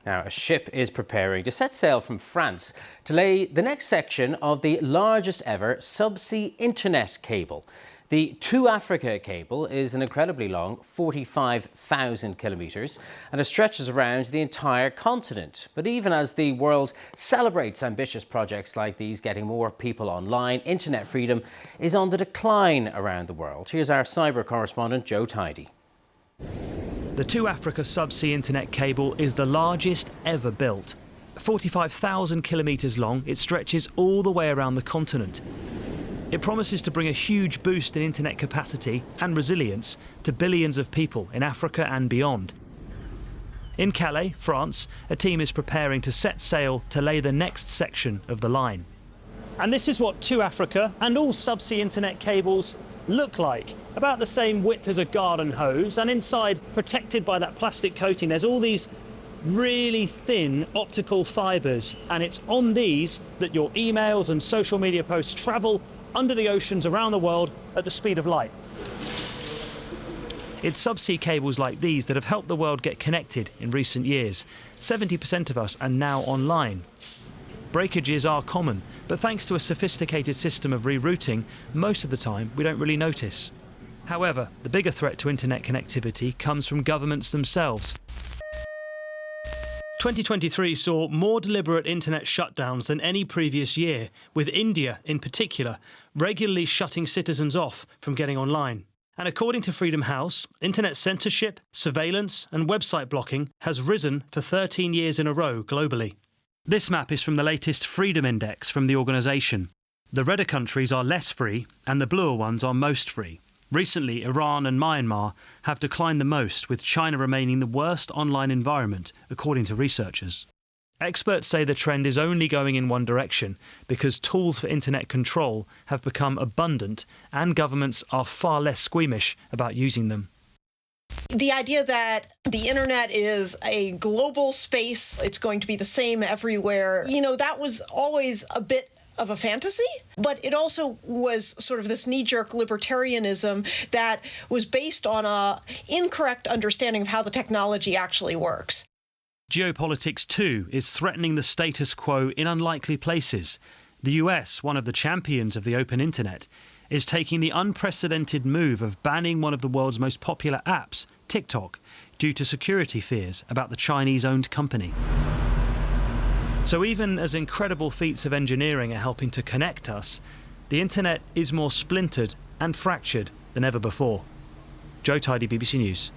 Now, a ship is preparing to set sail from France to lay the next section of the largest ever subsea internet cable. The To Africa cable is an incredibly long 45,000 kilometres and it stretches around the entire continent. But even as the world celebrates ambitious projects like these getting more people online, internet freedom is on the decline around the world. Here's our cyber correspondent, Joe Tidy. The To Africa subsea internet cable is the largest ever built. 45,000 kilometres long, it stretches all the way around the continent. It promises to bring a huge boost in internet capacity and resilience to billions of people in Africa and beyond. In Calais, France, a team is preparing to set sail to lay the next section of the line. And this is what To Africa and all subsea internet cables look like. About the same width as a garden hose, and inside, protected by that plastic coating, there's all these really thin optical fibres, and it's on these that your emails and social media posts travel under the oceans around the world at the speed of light. It's subsea cables like these that have helped the world get connected in recent years. 70% of us are now online. Breakages are common, but thanks to a sophisticated system of rerouting, most of the time we don't really notice. However, the bigger threat to internet connectivity comes from governments themselves. 2023 saw more deliberate internet shutdowns than any previous year, with India in particular regularly shutting citizens off from getting online. And according to Freedom House, internet censorship, surveillance and website blocking has risen for 13 years in a row globally. This map is from the latest Freedom Index from the organisation. The redder countries are less free and the bluer ones are most free. Recently, Iran and Myanmar have declined the most, with China remaining the worst online environment, according to researchers. Experts say the trend is only going in one direction because tools for internet control have become abundant and governments are far less squeamish about using them. The idea that the internet is a global space, it's going to be the same everywhere, that was always a bit of a fantasy, but it also was sort of this knee-jerk libertarianism that was based on an incorrect understanding of how the technology actually works. Geopolitics, too, is threatening the status quo in unlikely places. The US, one of the champions of the open internet, is taking the unprecedented move of banning one of the world's most popular apps, TikTok, due to security fears about the Chinese-owned company. So even as incredible feats of engineering are helping to connect us, the internet is more splintered and fractured than ever before. Joe Tidy, BBC News.